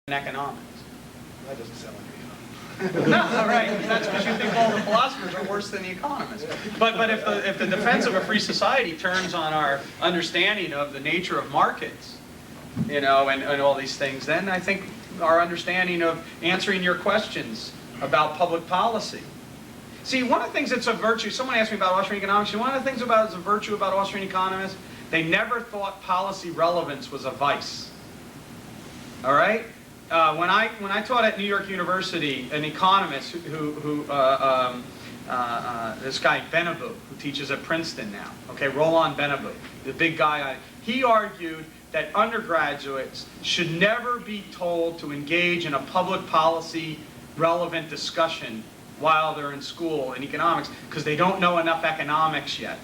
in economics. That doesn't sound like No, all right. That's because you think all the philosophers are worse than the economists. But if the defense of a free society turns on our understanding of the nature of markets, you know, and all these things, then I think our understanding of answering your questions about public policy. See, one of the things that's a virtue, someone asked me about Austrian economics, one of the things about is a virtue about Austrian economists, they never thought policy relevance was a vice. All right? When I taught at New York University, an economist this guy Benabou, who teaches at Princeton now, okay, Roland Benabou, the big guy, he argued that undergraduates should never be told to engage in a public policy relevant discussion while they're in school in economics because they don't know enough economics yet.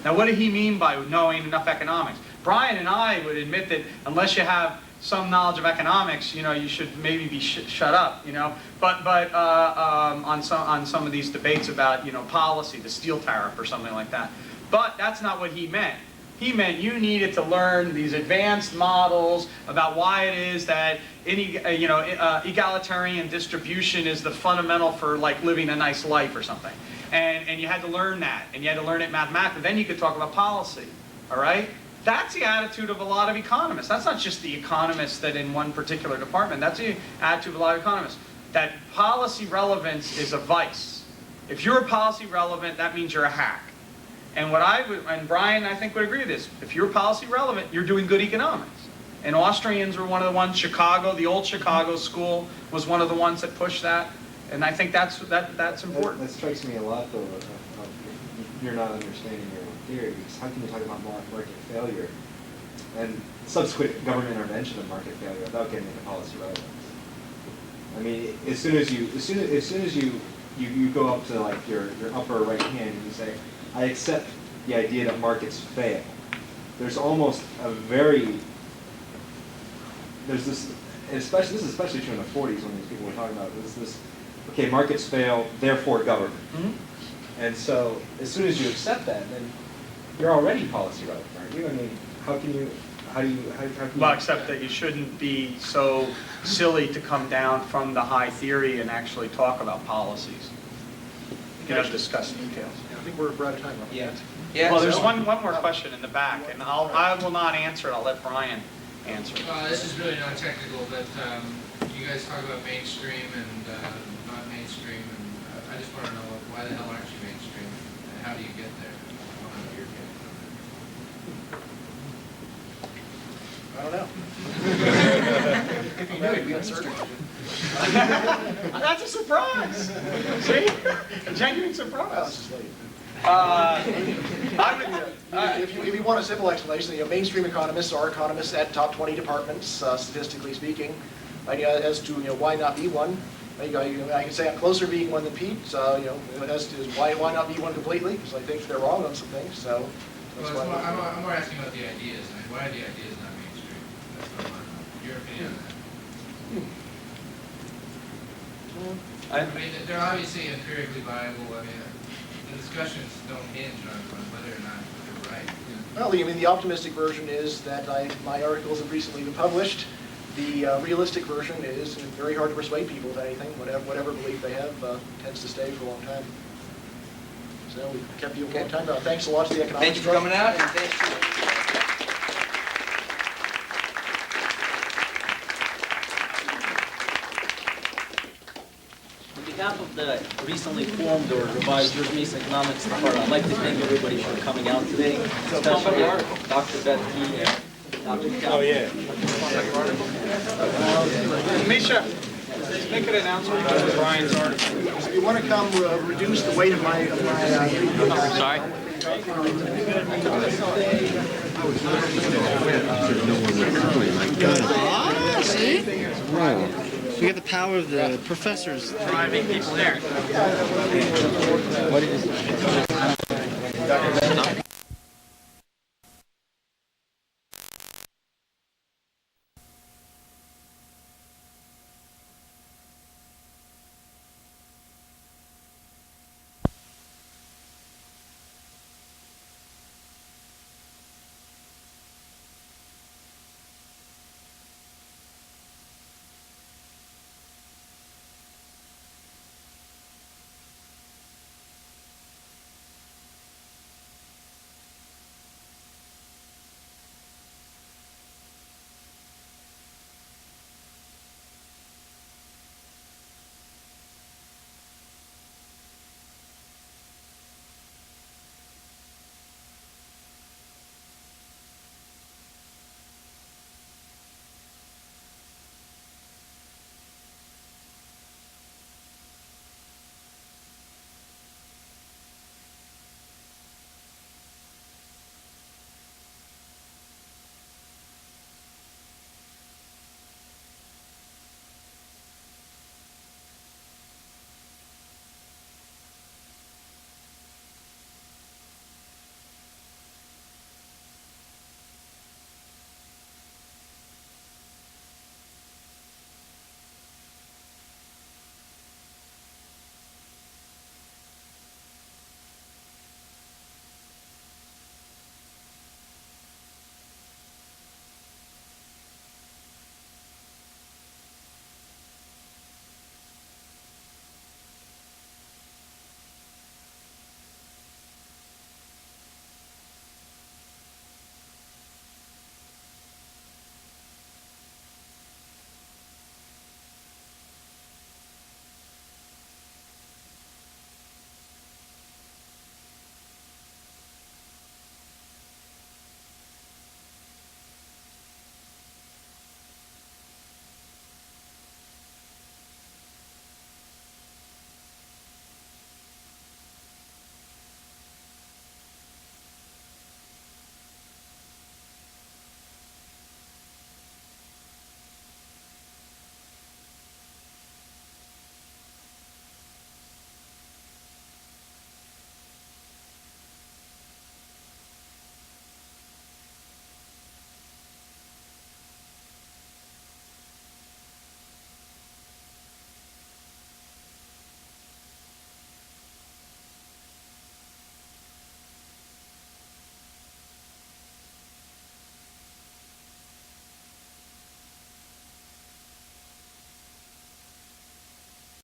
Now, what did he mean by knowing enough economics? Bryan and I would admit that unless you have some knowledge of economics, you know, you should maybe be shut up, you know. But on some of these debates about, you know, policy, the steel tariff or something like that. But that's not what he meant. He meant you needed to learn these advanced models about why it is that egalitarian distribution is the fundamental for like living a nice life or something. And you had to learn that, and you had to learn it mathematically. Then you could talk about policy. All right. That's the attitude of a lot of economists. That's not just the economists that in one particular department. That's the attitude of a lot of economists. That policy relevance is a vice. If you're policy relevant, that means you're a hack. And and Bryan, I think, would agree with this. If you're policy relevant, you're doing good economics. And Austrians were one of the ones. Chicago, the old Chicago school, was one of the ones that pushed that. And I think that's important. That strikes me a lot, though. You're not understanding your own theory, because how can you talk about market failure and subsequent government intervention of market failure without getting into policy relevance? I mean, as soon as you go up to like your upper right hand and you say, I accept the idea that markets fail. There's almost a this is especially true in the 40s when these people were talking about this. Okay, markets fail, therefore government. Mm-hmm. And so, as soon as you accept that, then you're already policy relevant, aren't you? I mean, how can you? Well, except that you shouldn't be so silly to come down from the high theory and actually talk about policies. You know, discuss details. Yeah, I think we're out of time. Yeah. Well, there's one more question in the back, and I will not answer it. I'll let Bryan answer. This is really not technical, but you guys talk about mainstream and not mainstream, and I just want to know why the hell aren't you mainstream, and how do you get there? I don't know. If you knew, you'd be uncertain. That's a surprise. See? A genuine surprise. If you want a simple explanation, you know, mainstream economists are economists at top 20 departments, statistically speaking. As to why not be one, I can say I'm closer to being one than Pete. As to why not be one completely, because I think they're wrong on some things. So that's why I'm more asking about the ideas. I mean, why are the ideas not mainstream? That's what I want to know. Your opinion on that. I mean, they're obviously empirically viable. I mean, the discussions don't hinge on whether or not they're right. Well, I mean, the optimistic version is that my articles have recently been published. The realistic version is very hard to persuade people of anything. Whatever belief they have tends to stay for a long time. So we kept you a long time. Thanks a lot to the economics. Thanks for coming out, and thanks for. On behalf of the recently formed or revised European Economics Department, I'd like to thank everybody for coming out today, especially Dr. Boettke and Dr. Caplan. Oh yeah. Misha, make an announcement about Bryan's article. If you want to come reduce the weight of my Sorry? See? Wow. We got the power of the professors driving people there. What is it?